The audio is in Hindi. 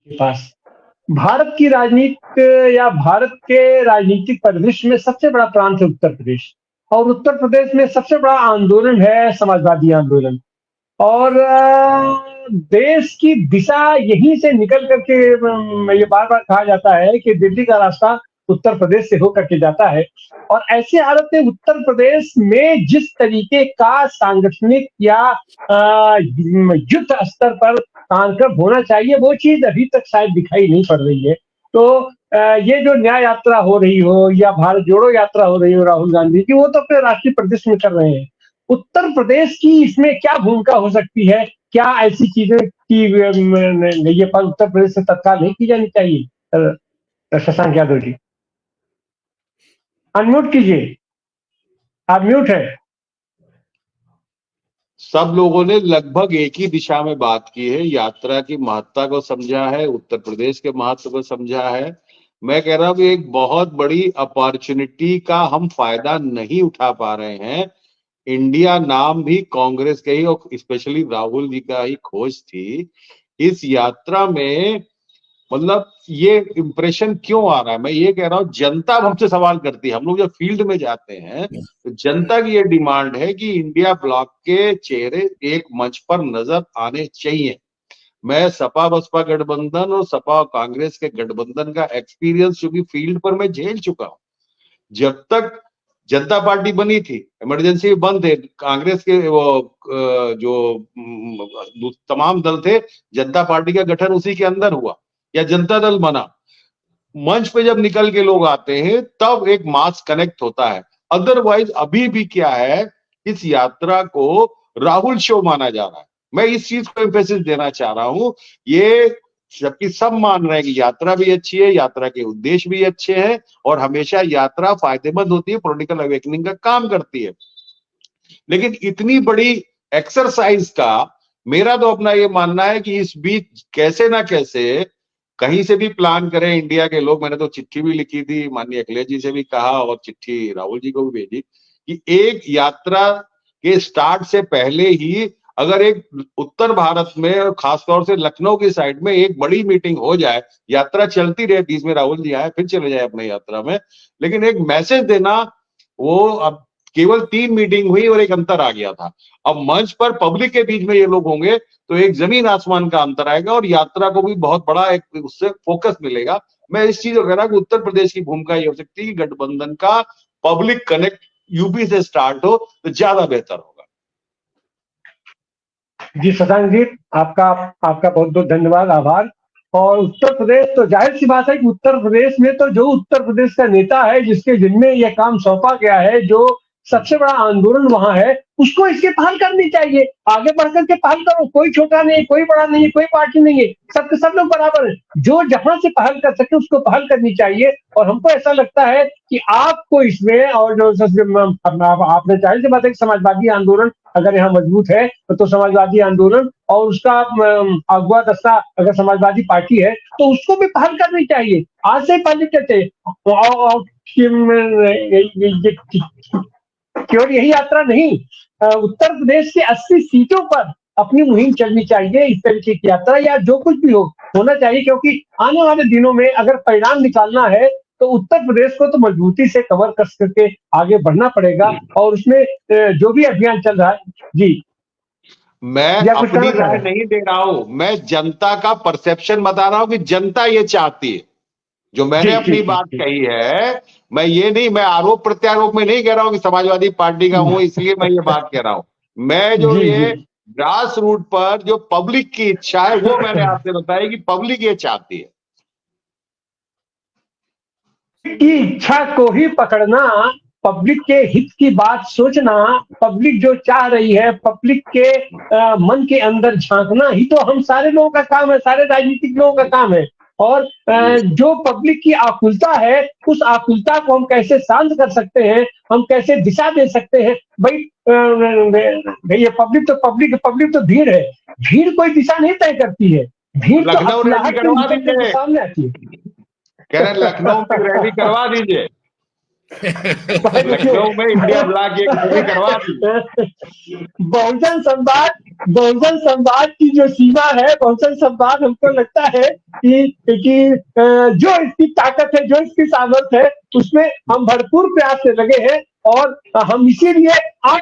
के पास भारत की राजनीति या भारत के राजनीतिक परिदृश्य में सबसे बड़ा प्रांत है उत्तर प्रदेश। और उत्तर प्रदेश में सबसे बड़ा आंदोलन है समाजवादी आंदोलन। और देश की दिशा यहीं से निकल करके ये बार बार कहा जाता है कि दिल्ली का रास्ता उत्तर प्रदेश से होकर के जाता है। और ऐसी हालत में उत्तर प्रदेश में जिस तरीके का सांगठनिक या युद्ध स्तर पर कार्यक्रम होना चाहिए वो चीज अभी तक शायद दिखाई नहीं पड़ रही है। तो ये जो न्याय यात्रा हो रही हो या भारत जोड़ो यात्रा हो रही हो राहुल गांधी की, वो तो अपने राष्ट्रीय परिदृश्य में कर रहे हैं। उत्तर प्रदेश की इसमें क्या भूमिका हो सकती है? क्या ऐसी चीजें की ये पर उत्तर प्रदेश से तत्काल नहीं की जानी चाहिए? शशांक यादव जी अनम्यूट कीजिए, आप म्यूट है। सब लोगों ने लगभग एक ही दिशा में बात की है, यात्रा की महत्ता को समझा है, उत्तर प्रदेश के महत्व को समझा है। मैं कह रहा हूं कि एक बहुत बड़ी अपॉर्चुनिटी का हम फायदा नहीं उठा पा रहे हैं। इंडिया नाम भी कांग्रेस के ही और स्पेशली राहुल जी का ही खोज थी। इस यात्रा में मतलब ये इंप्रेशन क्यों आ रहा है, मैं ये कह रहा हूं जनता हमसे सवाल करती है। हम लोग जब फील्ड में जाते हैं तो जनता की ये डिमांड है कि इंडिया ब्लॉक के चेहरे एक मंच पर नजर आने चाहिए। मैं सपा बसपा गठबंधन और सपा और कांग्रेस के गठबंधन का एक्सपीरियंस चूंकि फील्ड पर मैं झेल चुका हूं। जब तक जनता पार्टी बनी थी, इमरजेंसी बंद थे, कांग्रेस के वो जो तमाम दल थे, जनता पार्टी का गठन उसी के अंदर हुआ या जनता दल बना। मंच पे जब निकल के लोग आते हैं तब एक मास कनेक्ट होता है। अदरवाइज अभी भी क्या है, इस यात्रा को राहुल शो माना जा रहा है। मैं इस चीज को एम्फेसिस देना चाह रहा हूं। ये जबकि सब मान रहे हैं कि यात्रा भी अच्छी है, यात्रा के उद्देश्य भी अच्छे हैं और हमेशा यात्रा फायदेमंद होती है, पॉलिटिकल अवेकनिंग का काम करती है। लेकिन इतनी बड़ी एक्सरसाइज का मेरा तो अपना ये मानना है कि इस बीच कैसे ना कैसे कहीं से भी प्लान करें इंडिया के लोग। मैंने तो चिट्ठी भी लिखी थी, माननीय अखिलेश जी से भी कहा और चिट्ठी राहुल जी को भी भेजी कि एक यात्रा के स्टार्ट से पहले ही अगर एक उत्तर भारत में और खासतौर से लखनऊ की साइड में एक बड़ी मीटिंग हो जाए, यात्रा चलती रहे, बीच में राहुल जी आए फिर चले जाए अपनी यात्रा में, लेकिन एक मैसेज देना। वो अब केवल 3 मीटिंग हुई और एक अंतर आ गया था। अब मंच पर पब्लिक के बीच में ये लोग होंगे तो एक जमीन आसमान का अंतर आएगा और यात्रा को भी बहुत बड़ा एक उससे फोकस मिलेगा। मैं इस चीज को कह रहा हूं कि उत्तर प्रदेश की भूमिका ये हो सकती है कि गठबंधन का पब्लिक कनेक्ट यूपी से स्टार्ट हो तो ज्यादा बेहतर होगा। जी शशांक जी, आपका आपका बहुत बहुत धन्यवाद, आभार। और उत्तर प्रदेश तो जाहिर सी बात है कि उत्तर प्रदेश में तो जो उत्तर प्रदेश का नेता है जिसके जिम्मे यह काम सौंपा गया है, जो सबसे बड़ा आंदोलन वहां है, उसको इसकी पहल करनी चाहिए। आगे बढ़कर के पहल करो, कोई छोटा नहीं, कोई बड़ा नहीं, कोई पार्टी नहीं है, सब लोग बराबर है। जो जहां से पहल कर सके उसको पहल करनी चाहिए। और हमको ऐसा लगता है कि आपको इसमें और जो आपने जाहिर सी बात है कि समाजवादी आंदोलन अगर यहाँ मजबूत है तो समाजवादी आंदोलन और उसका अगुआ दस्ता अगर समाजवादी पार्टी है तो उसको भी पहल करनी चाहिए। आज से पहले कहते केवल यही यात्रा नहीं, उत्तर प्रदेश के 80 सीटों पर अपनी मुहिम चलनी चाहिए। इस तरीके की यात्रा या जो कुछ भी हो होना चाहिए, क्योंकि आने वाले दिनों में अगर परिणाम निकालना है तो उत्तर प्रदेश को तो मजबूती से कवर कर करके आगे बढ़ना पड़ेगा। और उसमें जो भी अभियान चल रहा है, जी मैं अपनी राय नहीं दे रहा हूं, मैं जनता का परसेप्शन बता रहा हूं कि जनता ये चाहती है। जो मैंने अपनी बात कही है, मैं ये नहीं, मैं आरोप प्रत्यारोप में नहीं कह रहा हूं कि समाजवादी पार्टी का हूं इसलिए मैं ये बात कह रहा हूं। मैं जो ये ग्रास रूट पर जो पब्लिक की इच्छा है वो मैंने आपसे बताया कि पब्लिक ये चाहती है। की इच्छा को ही पकड़ना, पब्लिक के हित की बात सोचना, पब्लिक जो चाह रही है पब्लिक के मन के अंदर झांकना ही तो हम सारे लोगों का काम है, सारे राजनीतिक लोगों का काम है। और जो पब्लिक की आकुलता है उस आकुलता को हम कैसे शांत कर सकते हैं, हम कैसे दिशा दे सकते हैं। भाई ये पब्लिक तो भीड़ है, भीड़ कोई दिशा नहीं तय करती है, भीड़ तो सामने आती है। कह रहे लखनऊ में रैली करवा दीजिए। लखनऊ में इंडिया ब्लॉक की एक मूवी करवा दी। बहुजन संवाद की जो सीमा है, बहुजन संवाद हमको लगता है कि जो इसकी ताकत है, जो इसकी सामर्थ्य है, उसमें हम भरपूर प्रयास से लगे हैं और हम इसीलिए आज